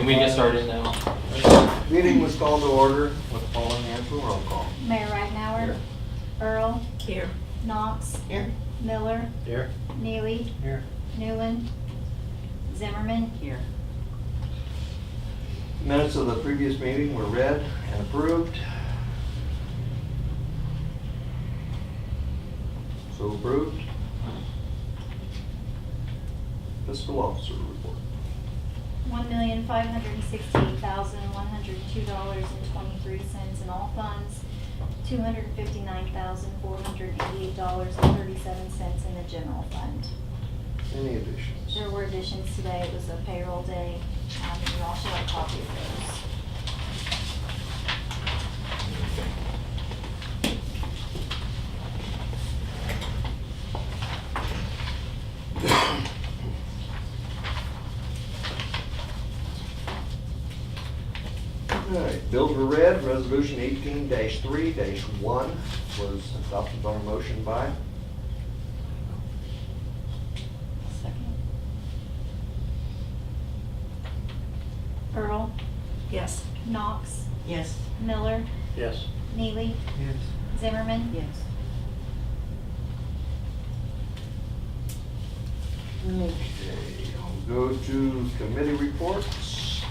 Can we get started now? Meeting was called to order with the following answer roll call. Mayor Ridenhour. Here. Earl. Here. Knox. Here. Miller. Here. Neely. Here. Newland. Zimmerman. Here. Minutes of the previous meeting were read and approved. So approved. Fiscal officer report. $1,568,102.23 in all funds, $259,488.37 in the general fund. Any additions? There were additions today. It was a payroll day, and you all should have a copy of those. All right, bills were read. Resolution 18-3-1 was adopted by motion by. Second. Earl. Yes. Knox. Yes. Miller. Yes. Neely. Yes. Zimmerman. Yes. Okay, I'll go to committee reports.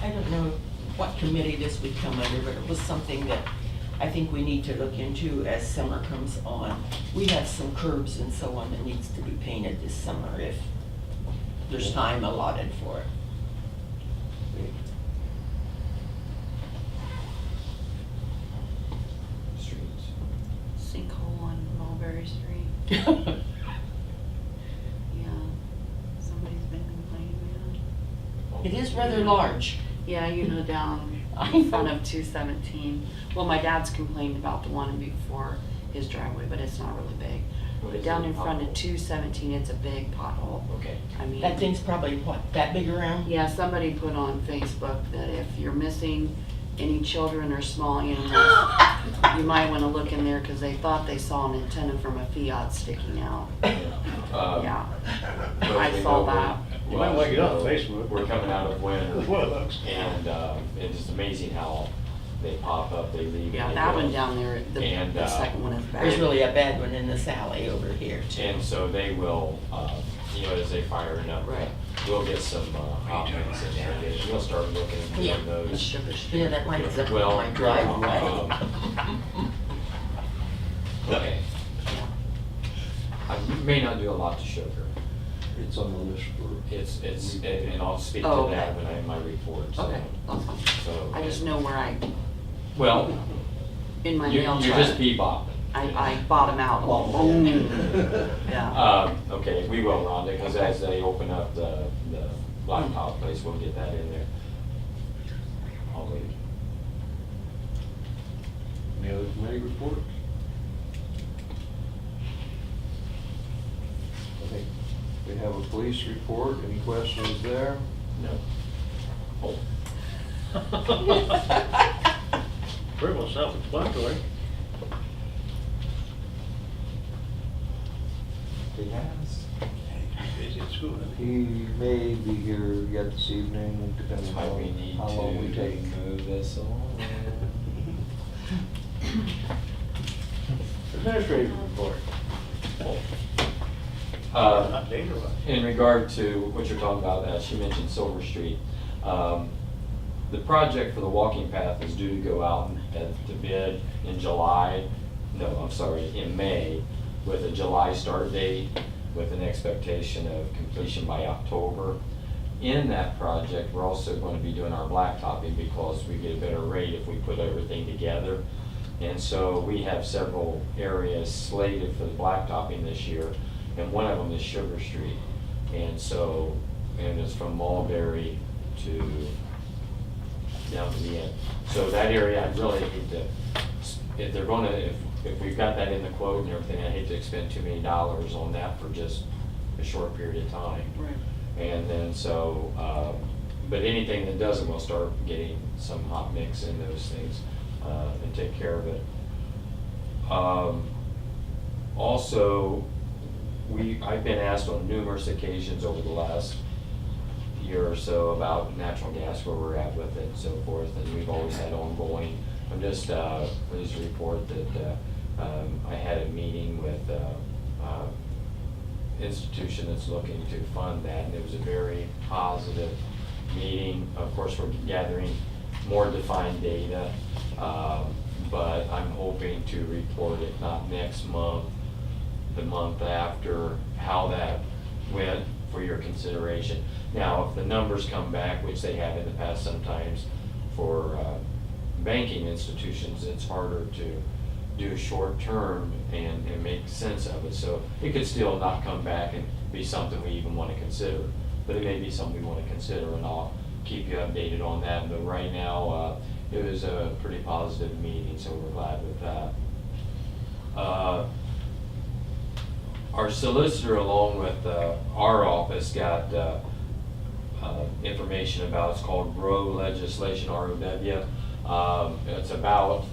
I don't know what committee this would come under, but it was something that I think we need to look into as summer comes on. We have some curbs and so on that needs to be painted this summer if there's time allotted for it. Streets. Sinkhole on Mulberry Street. Yeah, somebody's been complaining about it. It is rather large. Yeah, you know, down I in front know. of 217. Well, my dad's complained about the one before his driveway, but it's not really big. What But is down it, in front of pothole? 217, it's a big pothole. Okay. I mean, That thing's probably, what, that big around? yeah, somebody put on Facebook that if you're missing any children or small animals, you might want to look in there because they thought they saw an antenna from a Fiat sticking out. Yeah, I saw that. You might want to get off Facebook. We're coming out of winter, That's what it looks. and it's just amazing how they pop up, they leave. Yeah, and they that go. one down there, And, the second one is bad. There's really a bad one in this alley over here too. And so they will, as they fire it up, Right. we'll get some hot ones in there. We'll start looking Yeah. at those. Sugar Yeah, that lights up Well, my driveway. Okay. I may not do a lot to sugar. It's on the list for. And I'll speak to Oh, that okay. when I in my report. So. Okay, that's fine. So. I just know where Well, in my you're mail just truck, bebopping. I bottom out. Yeah. Okay, we will, Rhonda, because as they open up the blacktop place, we'll get that in there. I'll wait. Any other committee reports? I think we have a police report. Any questions there? No. Oh, Pretty well self-explanatory. he has. Busy at school, isn't he? He may be here yet this evening, depending That's why we on need how long we to take. move this along. Administrative report. Uh, Update or what? In regard to what you're talking about, she mentioned Silver Street. The project for the walking path is due to go out to bid in May, with a July start date, with an expectation of completion by October. In that project, we're also going to be doing our blacktopping because we get a better rate if we put everything together. And so we have several areas slated for the blacktopping this year, and one of them is Sugar Street. And so, and it's from Mulberry to down to the end. So that area, I'd really hate to, if they're gonna, if we've got that in the quote and everything, I hate to expend too many dollars on that for just a short period of time. Right. And then so, but anything that doesn't, we'll start getting some hot mix in those things and take care of it. Also, I've been asked on numerous occasions over the last year or so about natural gas, where we're at with it and so forth, and we've always had ongoing. I'm just pleased to report that I had a meeting with institution that's looking to fund that, and it was a very positive meeting. Of course, we're gathering more defined data, but I'm hoping to report it not next month, the month after, how that went for your consideration. Now, if the numbers come back, which they have in the past sometimes for banking institutions, it's harder to do short term and make sense of it. So it could still not come back and be something we even want to consider, but it may be something we want to consider, and I'll keep you updated on that. But right now, it was a pretty positive meeting, so we're glad with that. Our solicitor, along with our office, got information about, it's called ROW legislation, ROW. It's about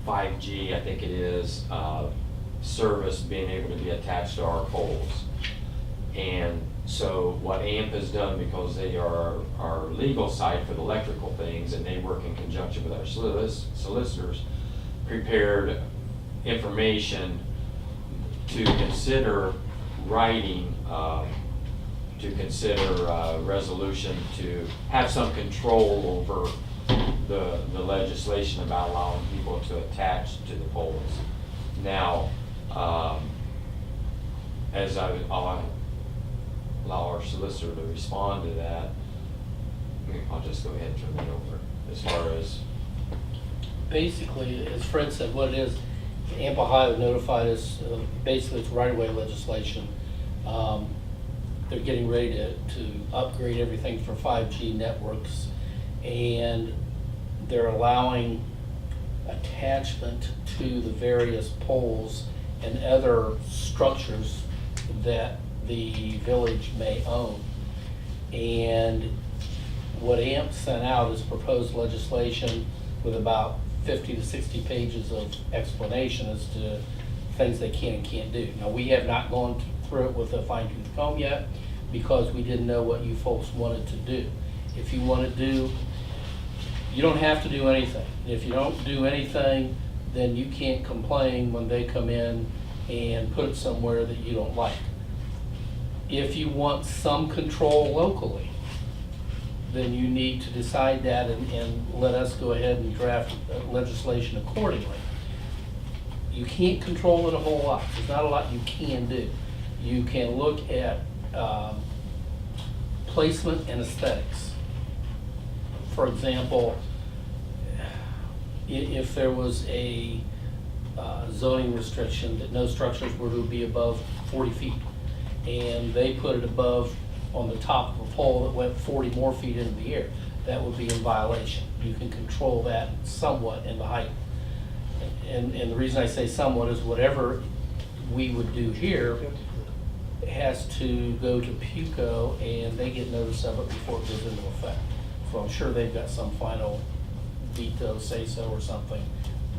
5G, I think it is, service being able to be attached to our poles. And so what AMP has done, because they are our legal side for the electrical things, and they work in conjunction with our solicitors, prepared information to consider writing, to consider resolution to have some control over the legislation about allowing people to attach to the poles. Now, as I'll allow our solicitor to respond to that, I'll just go ahead and turn it over. As far as Basically, as Fred said, what it is, AMP Ohio notified us, basically it's right-of-way legislation. They're getting ready to upgrade everything for 5G networks, and they're allowing attachment to the various poles and other structures that the village may own. And what AMP sent out is proposed legislation with about 50 to 60 pages of explanation as to things they can and can't do. Now, we have not gone through it with a fine-tooth comb yet, because we didn't know what you folks wanted to do. If you want to do, you don't have to do anything. If you don't do anything, then you can't complain when they come in and put it somewhere that you don't like. If you want some control locally, then you need to decide that and let us go ahead and draft legislation accordingly. You can't control it a whole lot. There's not a lot you can do. You can look at placement and aesthetics. For example, if there was a zoning restriction that no structures were to be above 40 feet, and they put it above on the top of a pole that went 40 more feet into the air, that would be in violation. You can control that somewhat in the height. And the reason I say somewhat is whatever we would do here has to go to PUCO, and they get notice of it before it goes into effect. So I'm sure they've got some final veto, say-so or something.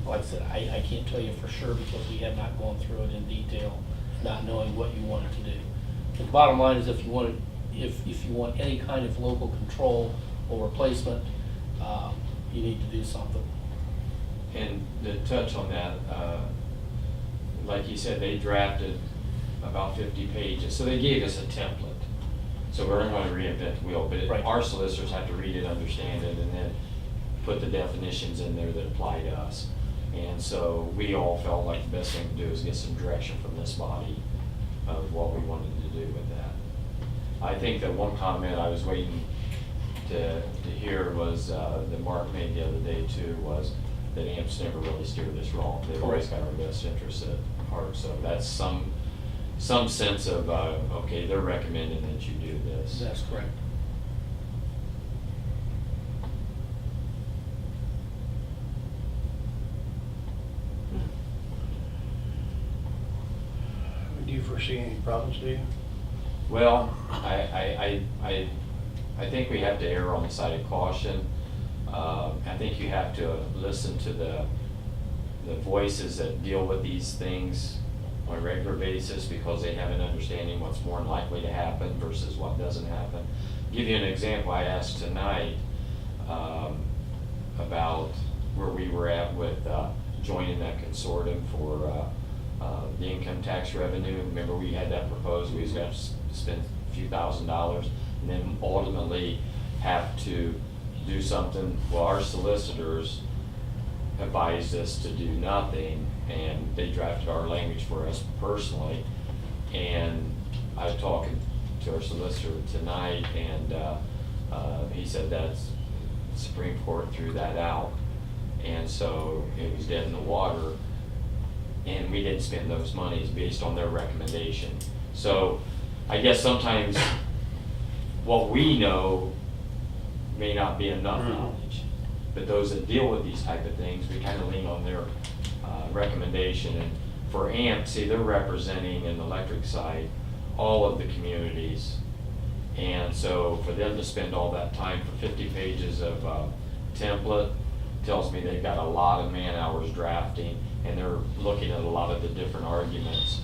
Like I said, I can't tell you for sure because we have not gone through it in detail, not knowing what you wanted to do. The bottom line is if you want any kind of local control over placement, you need to do something. And to touch on that, like you said, they drafted about 50 pages, so they gave us a template. So we're not going to reinvent the wheel, but Right. our solicitors have to read it, understand it, and then put the definitions in there that apply to us. And so we all felt like the best thing to do is get some direction from this body of what we wanted to do with that. I think that one comment I was waiting to hear was, that Mark made the other day too, was that AMP's never really steered this wrong. They've always got our best interests at heart, so that's some sense of, okay, they're recommending that you do this. That's correct. We due for foresee any problems, do you? Well, I think we have to err on the side of caution. I think you have to listen to the voices that deal with these things on a regular basis, because they have an understanding what's more than likely to happen versus what doesn't happen. Give you an example. I asked tonight about where we were at with joining that consortium for the income tax revenue. Remember, we had that proposed, we was going to spend a few $1,000s and then ultimately have to do something. Well, our solicitors advised us to do nothing, and they drafted our language for us personally. And I was talking to our solicitor tonight, and he said that's Supreme Court threw that out, and so it was dead in the water, and we didn't spend those monies based on their recommendation. So I guess sometimes what we know may not be enough knowledge, but those that deal with these type of things, we kind of lean on their recommendation. And for AMP, see, they're representing in the electric side all of the communities. And so for them to spend all that time for 50 pages of template tells me they've got a lot of man hours drafting, and they're looking at a lot of the different arguments.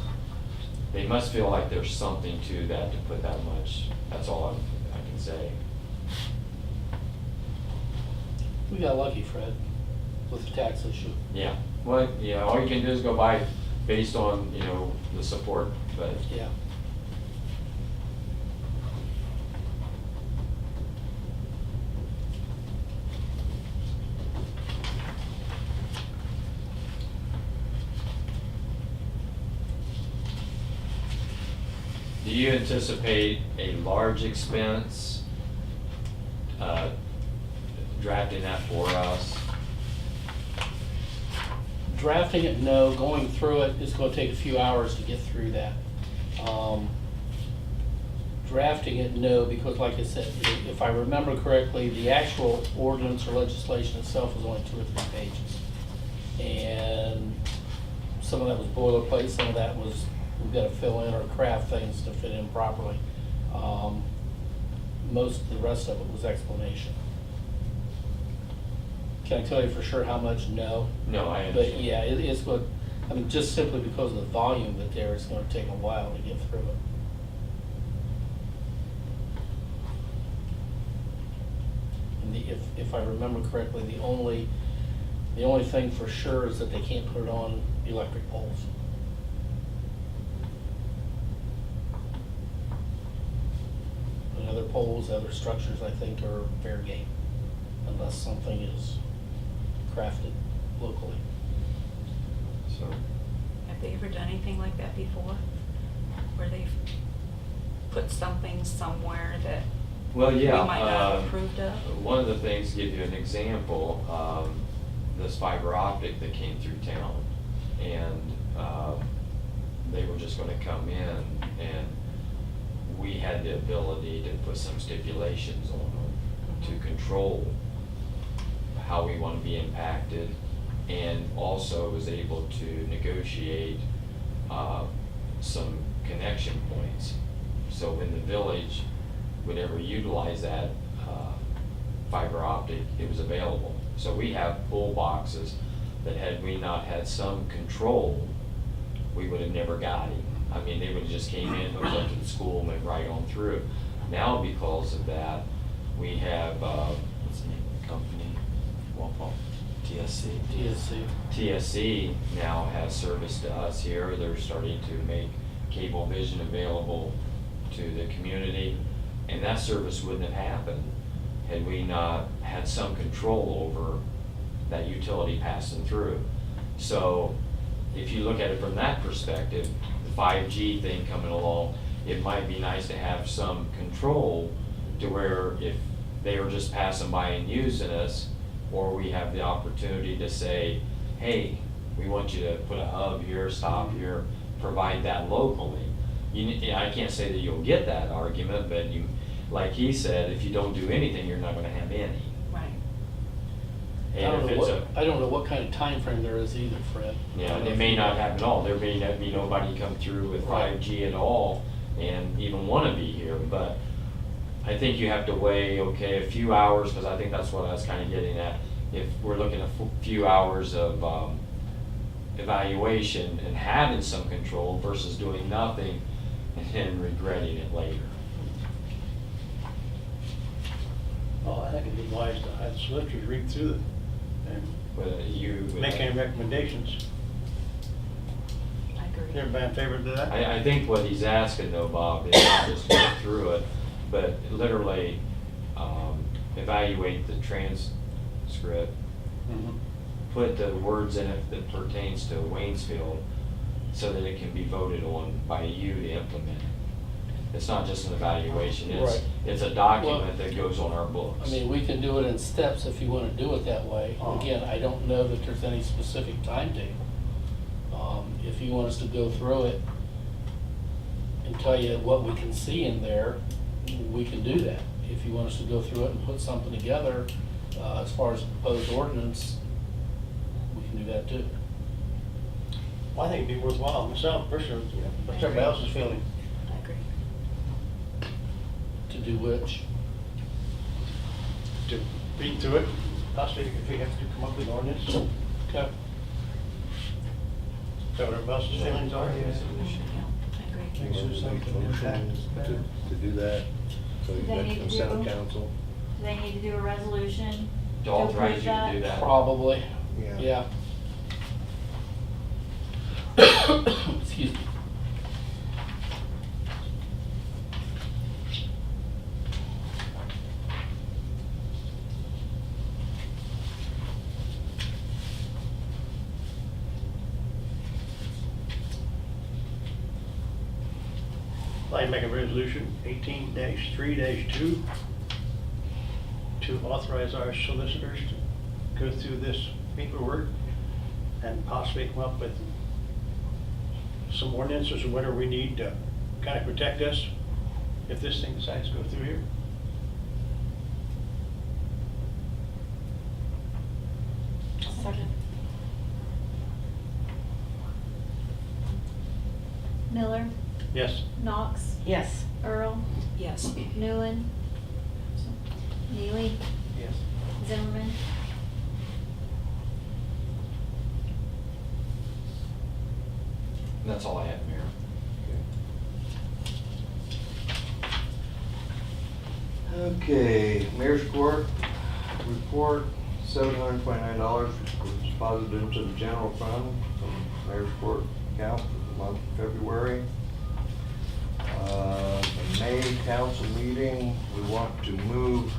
They must feel like there's something to that to put that much. That's all I can say. We got lucky, Fred, with the tax issue. Yeah. Well, yeah, all you can do is go by based on, the support, but Yeah. do you anticipate a large expense drafting that for us? Drafting it, no. Going through it is gonna take a few hours to get through that. Drafting it, no, because like I said, if I remember correctly, the actual ordinance or legislation itself was only 2 or 3 pages. And some of that was boilerplate, some of that was, we've gotta fill in or craft things to fit in properly. Most of the rest of it was explanation. Can I tell you for sure how much? No. No, I But understand. yeah, it's what, I mean, just simply because of the volume that there, it's gonna take a while to get through it. And if I remember correctly, the only thing for sure is that they can't put it on electric poles. And other poles, other structures, I think, are fair game, unless something is crafted locally. So, Have they ever done anything like that before? Where they've put something somewhere that well, we yeah. might not have approved of? One of the things, to give you an example, this fiber optic that came through town, and they were just gonna come in, and we had the ability to put some stipulations on them to control how we want to be impacted, and also was able to negotiate some connection points. So when the village would ever utilize that fiber optic, it was available. So we have pull boxes that had we not had some control, we would have never got him. I mean, they would have just came in, hooked up to the school, and went right on through. Now, because of that, we have, what's the name of the company? Walpole? TSC. TSC now has service to us here. They're starting to make cable vision available to the community, and that service wouldn't have happened had we not had some control over that utility passing through. So if you look at it from that perspective, the 5G thing coming along, it might be nice to have some control to where if they are just passing by and using us, or we have the opportunity to say, hey, we want you to put a hub here, stop here, provide that locally. I can't say that you'll get that argument, but you, like he said, if you don't do anything, you're not gonna have any. Right. And if it's I don't know what kind of time frame there is either, Fred. yeah, and it may not happen at all. There may not be nobody come through with Right. 5G at all and even want to be here, but I think you have to weigh, okay, a few hours, because I think that's what I was kind of getting at. If we're looking at a few hours of evaluation and having some control versus doing nothing and then regretting it later. Well, I think it'd be wise to have solicitors read through it and But you. make any recommendations. I agree. Everybody in favor of that? I think what he's asking though, Bob, is not just look through it, but literally evaluate the transcript, Mhm. put the words in it that pertains to Waynesfield so that it can be voted on by you to implement it. It's not just an evaluation, Right. it's a document that goes on our books. I mean, we can do it in steps if you want to do it that way. Again, I don't know that there's any specific timetable. If you want us to go through it and tell you what we can see in there, we can do that. If you want us to go through it and put something together, as far as proposed ordinance, we can do that too. Well, I think it'd be worthwhile myself, personally, what's everybody else's feeling? I agree. To do which, To read through it, possibly if we have to come up with an ordinance. Is okay, that what everybody else's feelings are? Yeah, I agree. Makes it something To do that, so Do they that need comes to down do- council. Do they need to do a resolution? To authorize you to do that. probably, Yeah. yeah. Excuse me. I'd like to make a resolution 18-3-2 to authorize our solicitors to go through this paperwork and possibly come up with some ordinances or whatever we need to kind of protect us if this thing decides to go through here. Second. Miller, Yes. Knox, Yes. Earl, Yes. Newland, Neely, Yes. Zimmerman. That's all I have, Mayor. Okay, Mayor's Court report, $729 was deposited into the general fund from Mayor's Court account for the month of February. The May council meeting, we want to move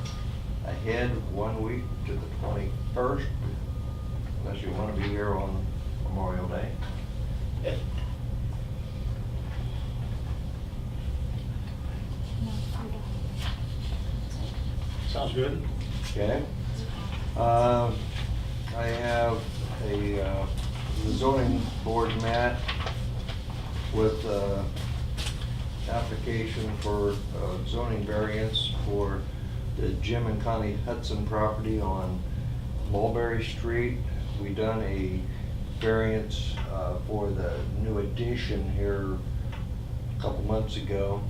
ahead 1 week to the 21st, unless you want to be here on Memorial Day. Sounds good. Okay. I have the zoning board met with application for zoning variance for the Jim and Connie Hudson property on Mulberry Street. We done a variance for the new addition here a couple months ago.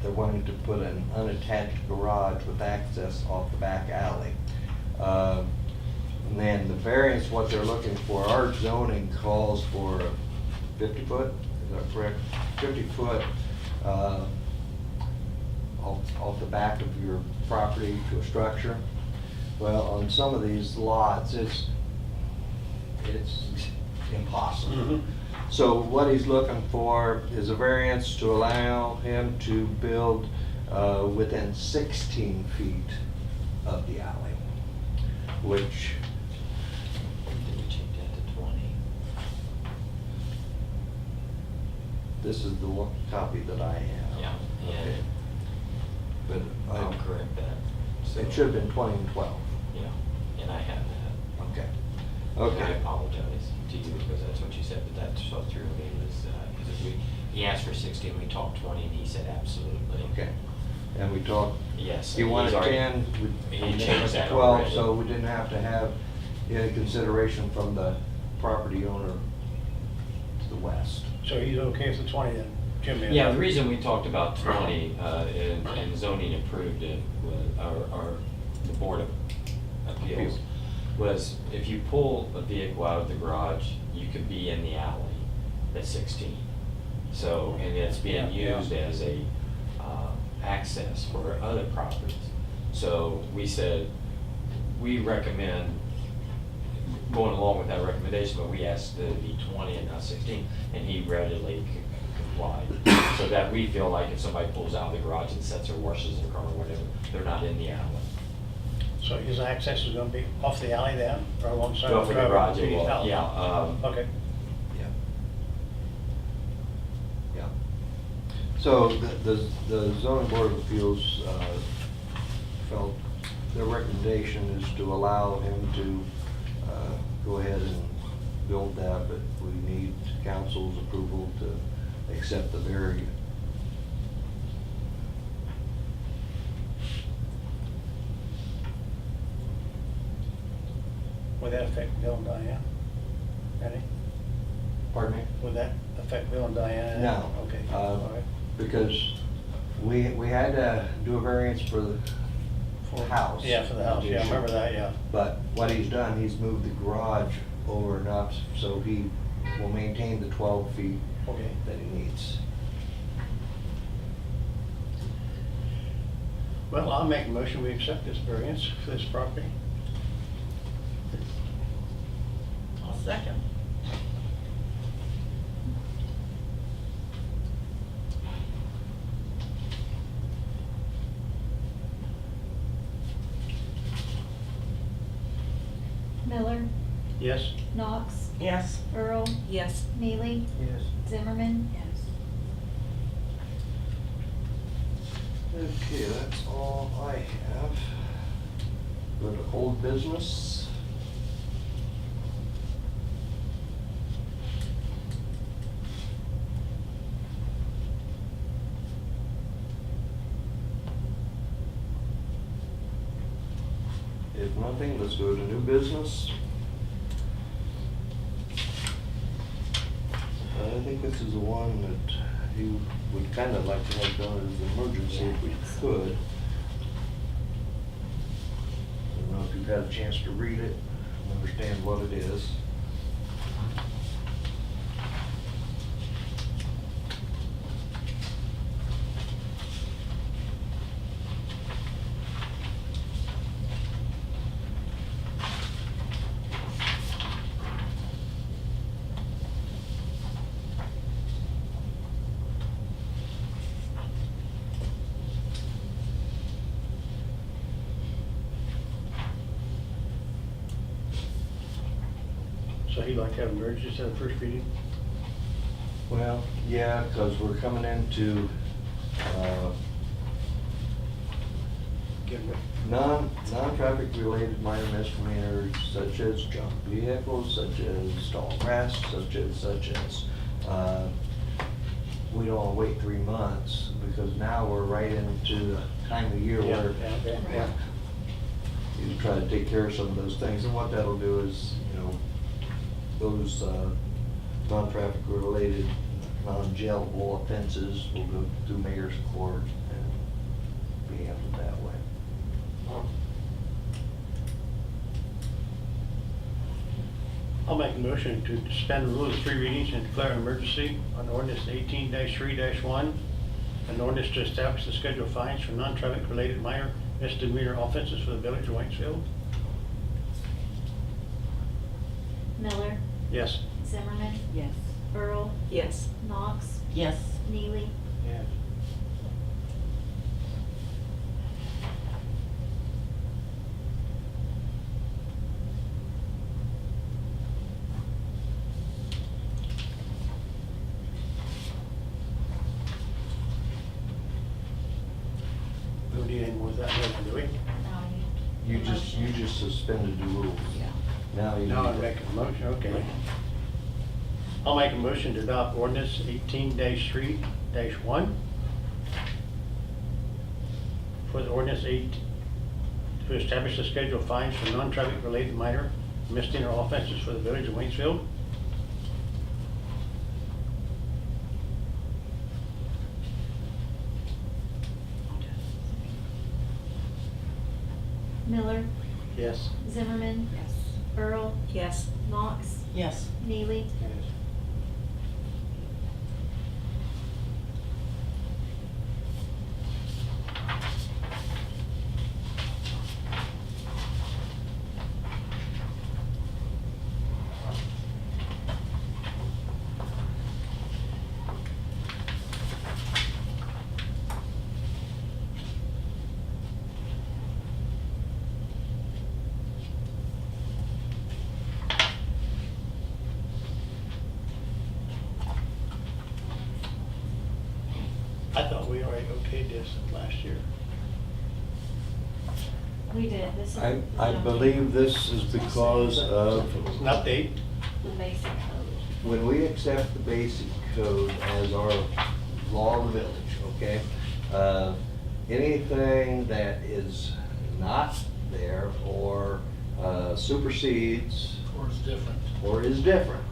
They're wanting to put an unattached garage with access off the back alley. And then the variance, what they're looking for, our zoning calls for a 50-foot, is that correct? 50-foot off the back of your property to a structure. Well, on some of these lots, it's impossible. Mhm. So what he's looking for is a variance to allow him to build within 16 feet of the alley, which, Did we change that to 20? this is the one copy that I have. Yeah, Okay. and But I'll correct that. So- it should have been 20 and 12. Yeah, and I have that. Okay. I Okay. apologize to you because that's what you said, but that's what threw me was, because he asked for 16, we talked 20, and he said absolutely. Okay. And we talked, Yes. he wanted he's already- 10, He changed that 12, already. so we didn't have to have any consideration from the property owner to the west. So he's okay with the 20 then, Jim is? Yeah, the reason we talked about 20, and zoning approved it, or the Board of Appeals, was if you pull a vehicle out of the garage, you could be in the alley at 16. So, and it's being Yeah. used as a access for other properties. So we said, we recommend going along with that recommendation, but we asked it to be 20 and not 16, and he readily complied. So that we feel like if somebody pulls out of the garage and sets or washes their car or whatever, they're not in the alley. So his access is gonna be off the alley then, or alongside Go the for the driveway? garage, it will, yeah. Okay. Yeah. Yeah. So the zoning board of appeals felt their recommendation is to allow him to go ahead and build that, but we need council's approval to accept the variance. Would that affect Bill and Diane? Any? Pardon me? Would that affect Bill and Diane? No. Okay, Uh, all right. Because we had to do a variance for the house. Yeah, for the house, yeah, I remember that, yeah. But what he's done, he's moved the garage over enough so he will maintain the 12 feet Okay. that he needs. Well, I'll make a motion, we accept this variance for this property. I'll second. Miller, Yes? Knox, Yes. Earl, Yes. Neely, Yes. Zimmerman. Okay, that's all I have. Go to old business. If nothing, let's go to new business. I think this is the one that you would kind of like to have done as an emergency if we could. I don't know if you've had a chance to read it and understand what it is. So he'd like to have emergency at the first reading? Well, yeah, because we're coming into Get rid- non-traffic related minor misdemeanors such as junk vehicles, such as tall grass, such as. We don't wanna wait 3 months because now we're right into the time of year Yeah, where. yeah, yeah. You try to take care of some of those things, and what that'll do is, those non-traffic related, non-jailable offenses will go through mayor's court and be handled that way. I'll make a motion to suspend the rules of 3 readings and declare an emergency on ordinance 18-3-1, an ordinance to establish the schedule of fines for non-traffic related minor misdemeanor offenses for the village of Waynesfield. Miller, Yes. Zimmerman, Yes. Earl, Yes. Knox, Yes. Neely. Yes. We don't need any more of that, do we? Now You just suspended the rules. Yeah. Now you. No, I'm making a motion, okay. I'll make a motion to adopt ordinance 18-3-1. for the ordinance 8, to establish a schedule of fines for non-traffic related minor misdemeanor offenses for the village of Waynesfield. Miller, Yes. Zimmerman, Yes. Earl, Yes. Knox, Yes. Neely, I thought we already okayed this last year. we did, this is. I believe this is because of, It's an update. The basic code. When we accept the basic code as our law of the village, okay? Anything that is not there or supersedes Or it's different. or is different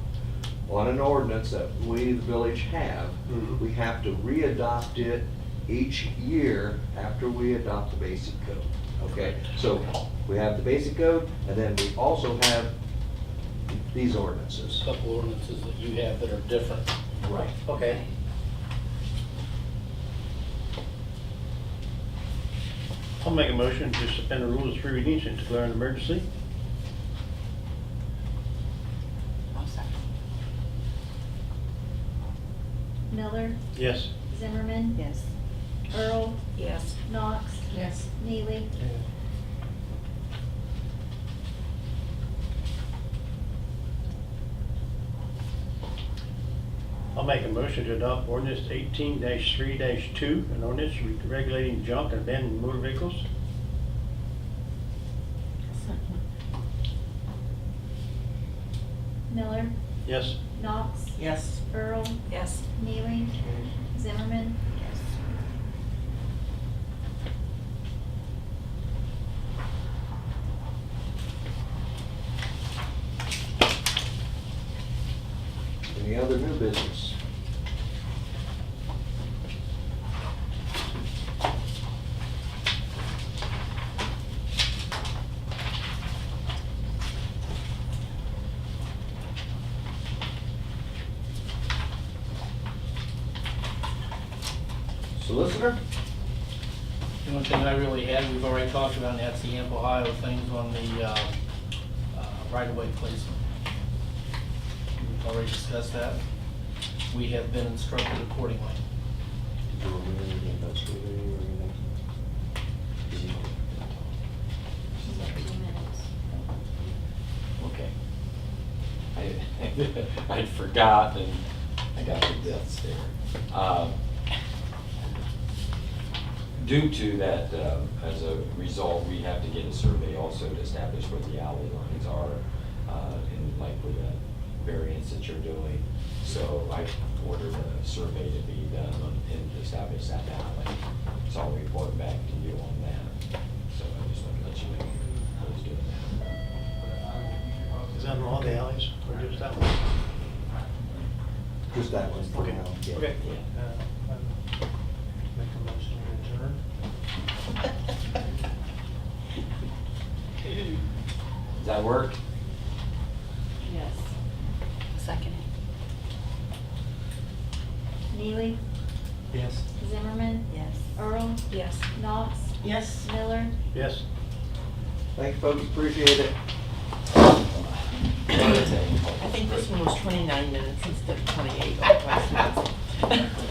on an ordinance that we, the village, have, Mhm. we have to re-adopt it each year after we adopt the basic code, okay? So we have the basic code, and then we also have these ordinances. A couple ordinances that you have that are different. Right. Okay. I'll make a motion to suspend the rules of 3 readings and declare an emergency. I'll second. Miller, Yes. Zimmerman, Yes. Earl, Yes. Knox, Yes. Neely, I'll make a motion to adopt ordinance 18-3-2, an ordinance regulating junk and abandoned motor vehicles. Miller, Yes. Knox, Yes. Earl, Yes. Neely, Zimmerman, Yes. Any other new business? Solicitor? The only thing I really had, we've already talked about, and that's the Amp Ohio things on the right-of-way placement. We've already discussed that. We have been instructed accordingly. Did you remember the investor day or anything? she's at 2 minutes. Okay. I'd forgotten, I got the death stare. Due to that, as a result, we have to get a survey also to establish where the alley lines are, and like with that variance that you're doing. So I ordered a survey to be done and to establish that alley. So I'll report back to you on that. So I just want to let you know I was doing that. Is that in all the alleys or just that one? Just that one for Okay. now. yeah. Okay. make a motion to adjourn. Does that work? Yes. Second. Neely, Yes. Zimmerman, Yes. Earl, Yes. Knox, Yes. Miller, Yes. Thank you, folks, appreciate it. I think this one was 29 minutes instead of 28 like last month.